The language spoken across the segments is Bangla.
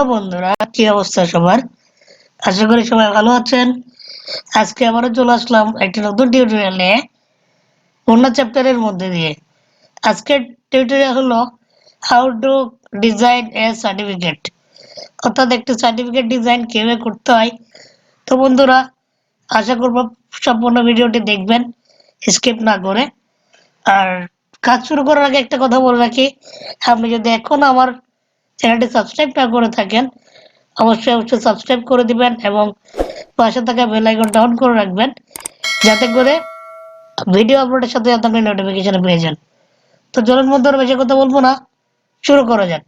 হ্যালো বন্ধুরা, কি অবস্থা সবার? আশা করি সবাই ভালো আছেন। আজকে আবারও চলে আসলাম একটি নতুন টিউটোরিয়াল নিয়ে, মুন্না চ্যাপ্টারের মধ্যে দিয়ে। আজকের টিউটোরিয়াল হলো how to design A certificate, অর্থাৎ একটি সার্টিফিকেট ডিজাইন কিভাবে করতে হয়। তো বন্ধুরা, আশা করব সম্পূর্ণ ভিডিওটি দেখবেন স্কিপ না করে। আর কাজ শুরু করার আগে একটা কথা বলে রাখি, আপনি যদি এখনো আমার চ্যানেলটি সাবস্ক্রাইব না করে থাকেন, অবশ্যই সাবস্ক্রাইব করে দিবেন এবং পাশে থাকা বেল আইকনটা অন করে রাখবেন, যাতে করে ভিডিও আপলোডের সাথে সাথে আপনি নোটিফিকেশন পেয়ে যান। তো চলুন বন্ধুরা, বেশি কথা বলবো না, শুরু করা যাক।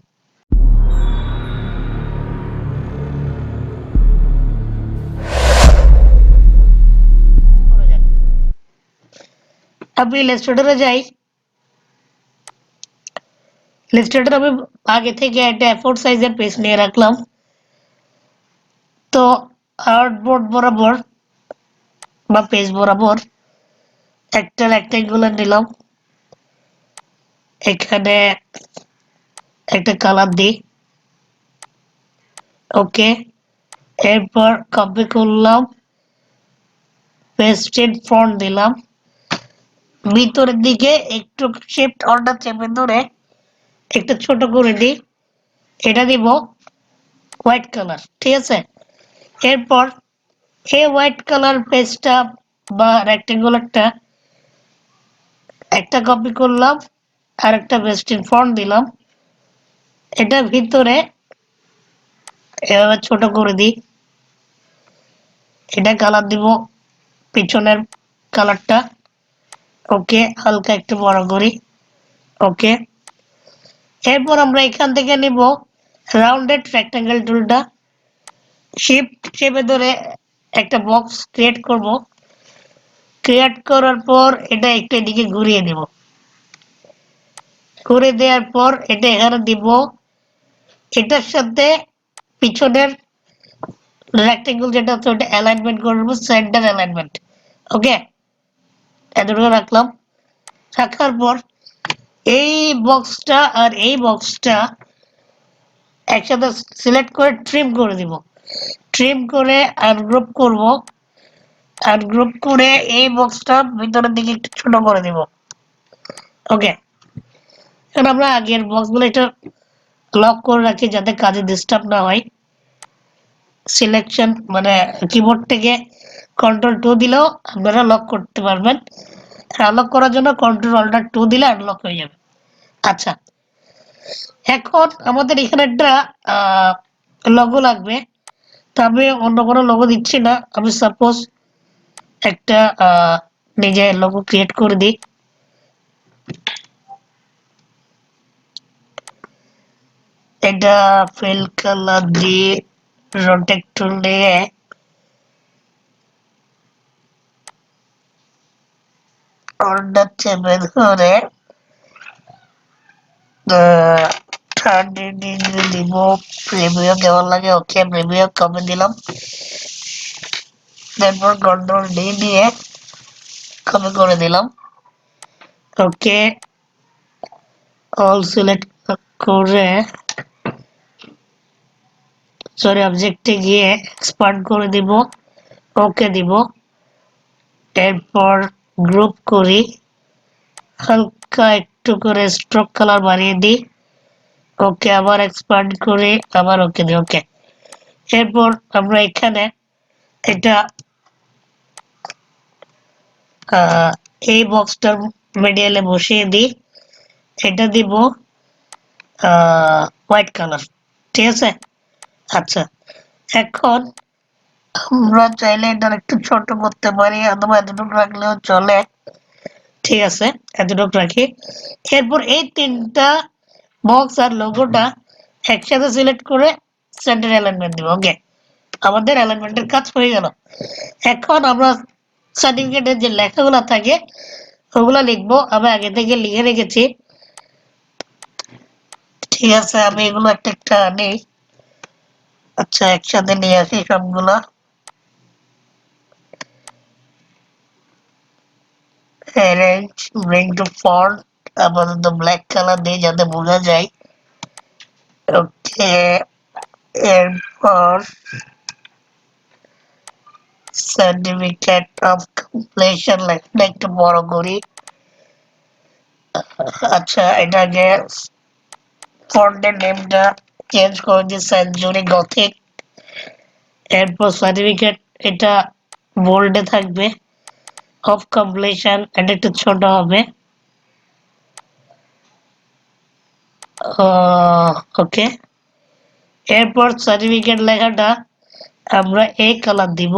আমি ইলাস্ট্রেটরে যাই। ইলাস্ট্রেটর আমি আগে থেকে একটা A4 সাইজের পেজ নিয়ে রাখলাম। তো আর্টবোর্ড বরাবর বা পেজ বরাবর একটা রেক্ট্যাঙ্গুলার নিলাম, এখানে একটা কালার দিই। ওকে, এরপর কপি করলাম, পেস্টেড ফন্ট দিলাম, ভিতরের দিকে একটু শিফট অর্ডার চেপে ধরে একটা ছোট করে দিই, এটা দিব হোয়াইট কালার। ঠিক আছে, এরপর এই হোয়াইট কালার পেজটা বা রেক্ট্যাঙ্গুলারটা একটা কপি করলাম আর একটা পেস্টেড ফন্ট দিলাম, এটা ভিতরে এভাবে ছোট করে দিই, এটা কালার দিব পিছনের কালারটা। ওকে, হালকা একটু বড় করি। ওকে, এরপর আমরা এখান থেকে নিব রাউন্ডেড রেক্ট্যাঙ্গেল টুলটা, শিফট চেপে ধরে একটা বক্স ক্রিয়েট করব। ক্রিয়েট করার পর এটা একটু এদিকে ঘুরিয়ে দেব, ঘুরে দেওয়ার পর এটা এখানে দিব, এটার সাথে পিছনের রেক্ট্যাঙ্গেল যেটা আছে ওটা অ্যালাইনমেন্ট করব, সেন্টার অ্যালাইনমেন্ট। ওকে, এতটুকু রাখলাম। রাখার পর এই বক্সটা আর এই বক্সটা একসাথে সিলেক্ট করে ট্রিম করে দিব, ট্রিম করে আনগ্রুপ করব, আনগ্রুপ করে এই বক্সটা ভিতরের দিকে একটু ছোট করে দিব। ওকে, এখন আমরা আগের বক্সগুলো একটু লক করে রাখি যাতে কাজে ডিস্টার্ব না হয়। সিলেকশন মানে কিবোর্ড থেকে কন্ট্রোল 2 দিলেও আপনারা লক করতে পারবেন, আনলক করার জন্য কন্ট্রোল অল্টার 2 দিলে আনলক হয়ে যাবে। আচ্ছা, এখন আমাদের এখানে একটা লগো লাগবে। তো আমি অন্য কোনো লগো দিচ্ছি না, আমি সাপোজ একটা নিজে লগো ক্রিয়েট করে দিই। এটা ফিল কালার দিয়ে রোটেট টুল নিয়ে অর্ডার চেপে ধরে 30 ডিগ্রি দিব, প্রিভিউ দেওয়ার লাগে। ওকে, প্রিভিউ কমে দিলাম, তারপর কন্ট্রোল ডি দিয়ে কপি করে দিলাম। ওকে, অল সিলেক্ট করে অবজেক্টে গিয়ে এক্সপান্ড করে দিব। ওকে দিব, এরপর গ্রুপ করি, হালকা একটু করে স্ট্রোক কালার বাড়িয়ে দিই। ওকে, আবার এক্সপান্ড করে আবার ওকে দিই। ওকে, এরপর আমরা এখানে এটা এই বক্সটার মিডিয়ালে বসিয়ে দিই, এটা দিব হোয়াইট কালার। ঠিক আছে, আচ্ছা, এখন আমরা চাইলে এটা একটু ছোট করতে পারি অথবা এতটুকু রাখলেও চলে। ঠিক আছে, এতটুকু রাখি। এরপর এই তিনটা বক্স আর লোগোটা একসাথে সিলেক্ট করে সেন্টার অ্যালাইনমেন্ট দিব। ওকে, আমাদের অ্যালাইনমেন্টের কাজ হয়ে গেল। এখন আমরা সার্টিফিকেটের যে লেখাগুলো থাকে ওগুলো লিখবো, আমি আগে থেকে লিখে রেখেছি। ঠিক আছে, আমি এগুলো একটা একটা নেই। আচ্ছা, একসাথে নিয়ে আসি সবগুলা। অ্যারেঞ্জ, ব্রিং টু ফন্ট, আপাতত ব্ল্যাক কালার দিয়ে যাতে বোঝা যায়। ওকে, এরপর সার্টিফিকেট অফ কমপ্লিশন লেখাটা একটু বড় করি। আচ্ছা, এটাকে ফন্টের নেমটা চেঞ্জ করে দিই সেঞ্চুরি গথিক। এরপর সার্টিফিকেট এটা বোল্ডে থাকবে, অফ কমপ্লিশন এটা একটু ছোট হবে। ওকে, এরপর সার্টিফিকেট লেখাটা আমরা এই কালার দিব।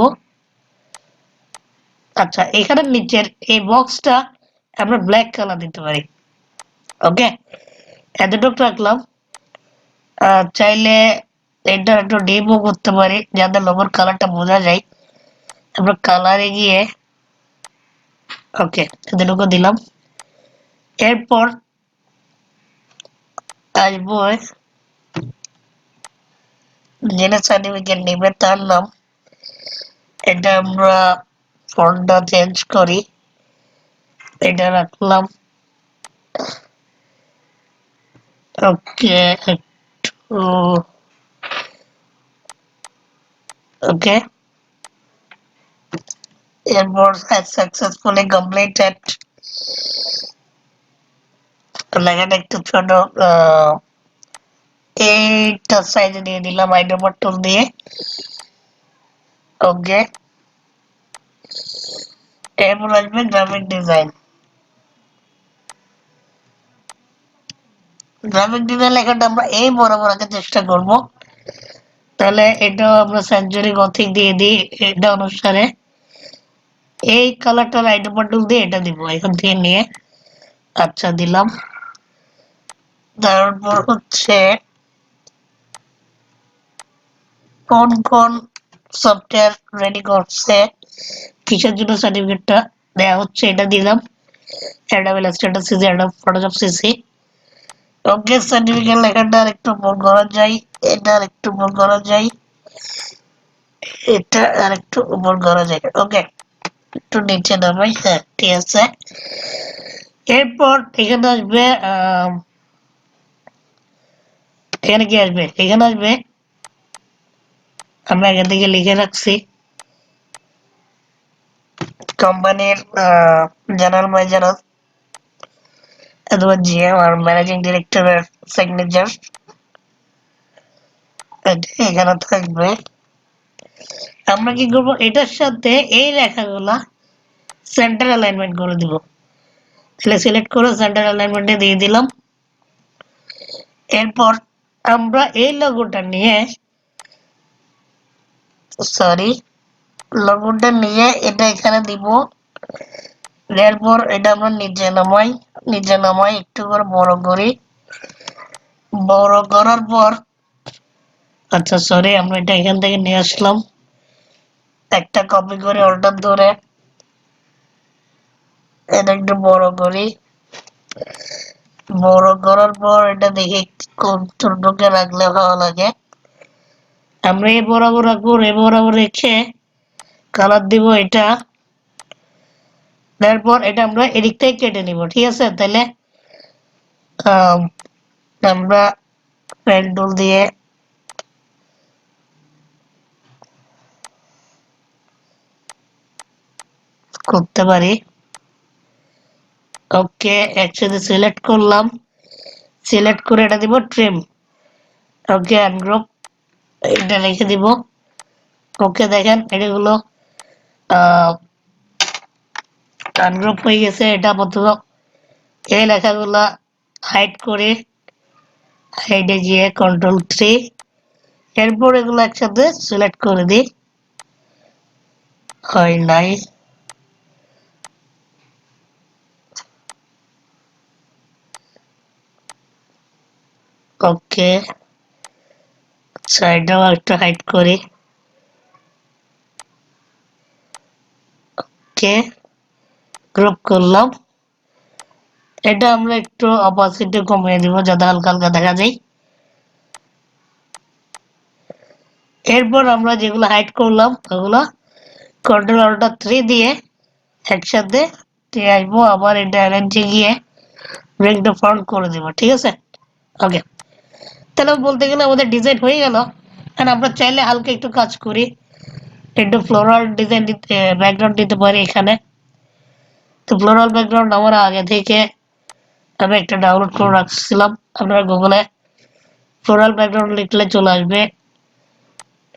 আচ্ছা, এখানে নিচের এই বক্সটা আমরা ব্ল্যাক কালার দিতে পারি। ওকে, এতটুকু রাখলাম। চাইলে এটা একটু ডিপও করতে পারি যাতে লোগোর কালারটা বোঝা যায়। আমরা কালারে গিয়ে ওকে এতটুকু দিলাম। এরপর আসবো যেটা সার্টিফিকেট নেবে তার নাম, এটা আমরা ফন্টটা চেঞ্জ করি, এটা রাখলাম। ওকে, একটু ওকে, এরপর সাকসেসফুলি কমপ্লিটেড লেখাটা একটু ছোট, এইটা সাইজে দিয়ে দিলাম আইডোমা টুল দিয়ে। ওকে, এরপর আসবে গ্রাফিক ডিজাইন। গ্রাফিক ডিজাইন লেখাটা আমরা এই বরাবর রাখার চেষ্টা করব। তাহলে এটাও আমরা সেঞ্চুরি গথিক দিয়ে দিই এটা অনুসারে। এই কালারটা আইডোমা টুল দিয়ে এটা দিব এখান থেকে নিয়ে। আচ্ছা, দিলাম। তারপর হচ্ছে কোন কোন সফটওয়্যার রেডি করছে, কিসের জন্য সার্টিফিকেটটা দেওয়া হচ্ছে এটা দিলাম। Adobe Illustrator CC, Adobe Photoshop CC. Okay, certificate লেখাটা আর একটু বড় করা যায়, এটা আর একটু বড় করা যায়, এটা আর একটু উপর করা যায়। ওকে, একটু নিচে নামাই। হ্যাঁ, ঠিক আছে। এরপর এখানে আসবে এখানে কি আসবে, এখানে আসবে আমরা এখান থেকে লিখে রাখছি কোম্পানির জেনারেল ম্যানেজার অথবা জিএম আর ম্যানেজিং ডিরেক্টরের সিগনেচার এখানে থাকবে। আমরা কি করবো, এটার সাথে এই লেখাগুলা সেন্টার অ্যালাইনমেন্ট করে দিব। তাহলে সিলেক্ট করে সেন্টার অ্যালাইনমেন্টে দিয়ে দিলাম। এরপর আমরা এই লোগোটা নিয়ে এটা এখানে দিব। এরপর এটা আমরা নিচে নামাই একটু করে বড় করি। বড় করার পর আচ্ছা সরি, আমরা এটা এখান থেকে নিয়ে আসলাম, একটা কপি করে অল্টার ধরে এটা একটু বড় করি। বড় করার পর এটা দেখি কতটুকু রাখলে ভালো লাগে। আমরা এ বরাবর রাখবো, এ বরাবর রেখে কালার দিব এটা। তারপর এটা আমরা এদিক থেকে কেটে নিব। ঠিক আছে, তাহলে আমরা পেন টুল দিয়ে করতে পারি। ওকে, একসাথে সিলেক্ট করলাম, সিলেক্ট করে এটা দিব ট্রিম। ওকে, আনগ্রুপ এটা রেখে দিব। ওকে, দেখেন এটাগুলো আনগ্রুপ হয়ে গেছে। এটা আপাতত এই লেখাগুলা হাইড করে হাইডে গিয়ে Ctrl+3, এরপর এগুলো একসাথে সিলেক্ট করে দিই। হয় নাই। ওকে, সাইডটাও একটু হাইড করি। ওকে, গ্রুপ করলাম। এটা আমরা একটু অপাসিটি কমিয়ে দিব যাতে হালকা হালকা দেখা যায়। এরপর আমরা যেগুলো হাইড করলাম ওগুলো Ctrl+3 দিয়ে একসাথে নিয়ে আসবো। আবার এটা অ্যারেঞ্জে গিয়ে ব্রেক দ্য ফন্ট করে দেবো। ঠিক আছে, ওকে, তাহলে বলতে গেলে আমাদের ডিজাইন হয়ে গেল। আর আমরা চাইলে হালকা একটু কাজ করি, একটু ফ্লোরাল ডিজাইন দিতে ব্যাকগ্রাউন্ড দিতে পারি এখানে। তো ফ্লোরাল ব্যাকগ্রাউন্ড আমার আগে থেকে আমি একটা ডাউনলোড করে রাখছিলাম। আপনারা গুগলে ফ্লোরাল ব্যাকগ্রাউন্ড লিখলে চলে আসবে,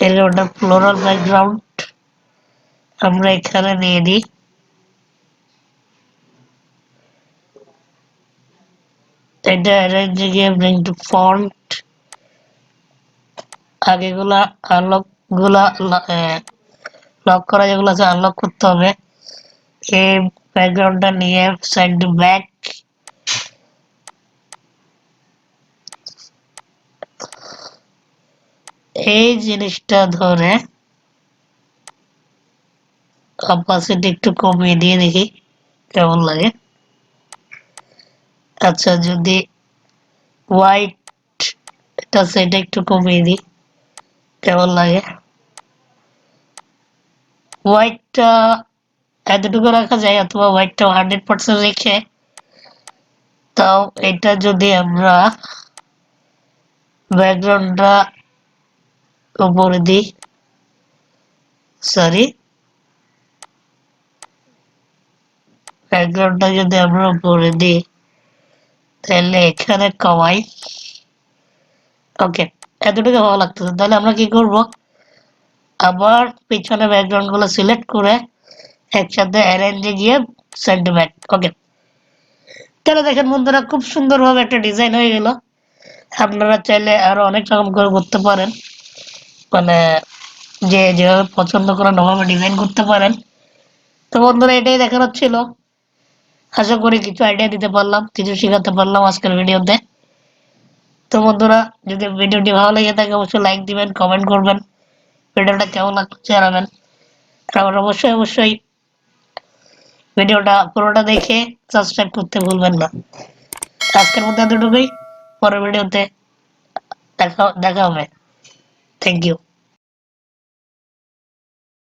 এর ওটা ফ্লোরাল ব্যাকগ্রাউন্ড আমরা এখানে নিয়ে নিই। এটা অ্যারেঞ্জ গিয়ে ব্রিং টু ফন্ট, আগেগুলা আনলক গুলা লক করা যেগুলো আছে আনলক করতে হবে। এই ব্যাকগ্রাউন্ডটা নিয়ে সাইড টু ব্যাক, এই জিনিসটা ধরে অপাসিটি একটু কমিয়ে দিয়ে দেখি কেমন লাগে। আচ্ছা, যদি হোয়াইট এটা সেটা একটু কমিয়ে দিই কেমন লাগে। হোয়াইটটা এতটুকু রাখা যায়, অথবা হোয়াইটটা 100% রেখে, তাও এটা যদি আমরা ব্যাকগ্রাউন্ডটা উপরে দিই, সরি ব্যাকগ্রাউন্ডটা যদি আমরা উপরে দিই তাহলে এখানে কমাই। ওকে, এতটুকু ভালো লাগতেছে। তাহলে আমরা কি করব, আবার পিছনে ব্যাকগ্রাউন্ড গুলো সিলেক্ট করে একসাথে অ্যারেঞ্জে গিয়ে সেন্ড ব্যাক। ওকে, তাহলে দেখেন বন্ধুরা খুব সুন্দরভাবে একটা ডিজাইন হয়ে গেল। আপনারা চাইলে আরো অনেক রকম করে করতে পারেন, মানে যে যেভাবে পছন্দ করেন ওভাবে ডিজাইন করতে পারেন। তো বন্ধুরা এটাই দেখানোর ছিল, আশা করি কিছু আইডিয়া দিতে পারলাম, কিছু শেখাতে পারলাম আজকের ভিডিওতে। তো বন্ধুরা যদি ভিডিওটি ভালো লেগে থাকে অবশ্যই লাইক দিবেন, কমেন্ট করবেন, ভিডিওটা কেমন লাগছে জানাবেন। আর অবশ্যই অবশ্যই ভিডিওটা পুরোটা দেখে সাবস্ক্রাইব করতে ভুলবেন না। আজকের মতো এতটুকুই, পরের ভিডিওতে দেখা দেখা হবে। Thank you.